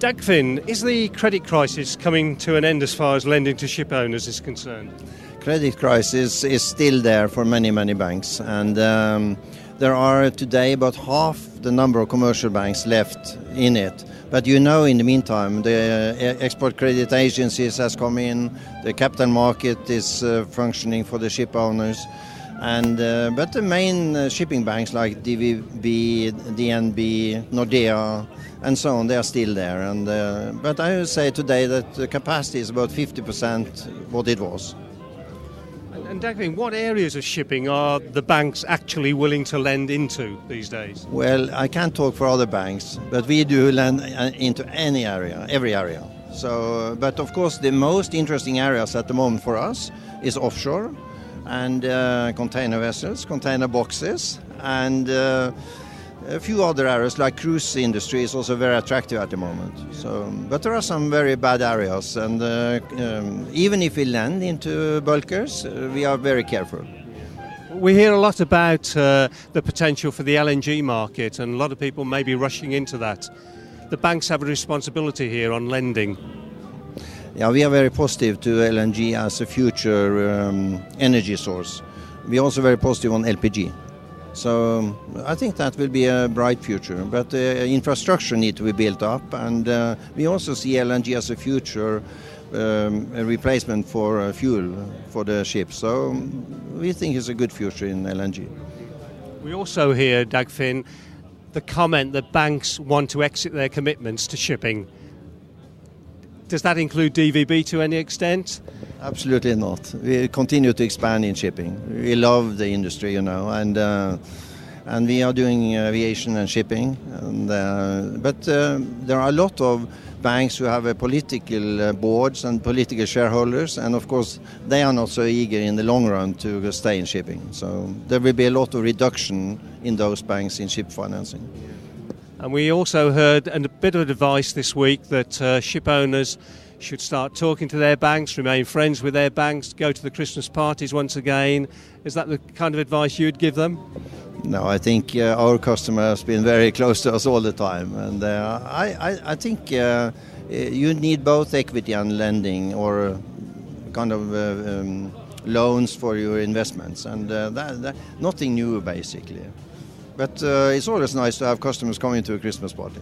Dagfinn, is the credit crisis coming to an end as far as lending to ship owners is concerned? Credit crisis is still there for many banks, and there are today about half the number of commercial banks left in it. But in the meantime, the export credit agencies has come in, the capital market is functioning for the ship owners, and but the main shipping banks like DVB, DNB, Nordea, and so on, they are still there. And but I would say today that the capacity is about 50% what it was. And Dagfinn, what areas of shipping are the banks actually willing to lend into these days? Well, I can't talk for other banks, but we do lend into any area, every area. So, but of course, the most interesting areas at the moment for us is offshore and container vessels, container boxes, and a few other areas like cruise industry is also very attractive at the moment. So, but there are some very bad areas, and even if we lend into bulkers, we are very careful. We hear a lot about the potential for the LNG market, and a lot of people may be rushing into that. The banks have a responsibility here on lending. Yeah, we are very positive to LNG as a future energy source. We are also very positive on LPG. So I think that will be a bright future, but infrastructure needs to be built up, and we also see LNG as a future a replacement for fuel for the ships. So we think it's a good future in LNG. We also hear, Dagfinn, the comment that banks want to exit their commitments to shipping. Does that include DVB to any extent? Absolutely not. We continue to expand in shipping. We love the industry, and we are doing aviation and shipping. But there are a lot of banks who have political boards and political shareholders, and of course they are not so eager in the long run to stay in shipping. So there will be a lot of reduction in those banks in ship financing. And we also heard a bit of advice this week that ship owners should start talking to their banks, remain friends with their banks, go to the Christmas parties once again. Is that the kind of advice you'd give them? No, I think our customer has been very close to us all the time, and I think you need both equity and lending, or kind of loans for your investments, and that nothing new basically. But it's always nice to have customers coming to a Christmas party.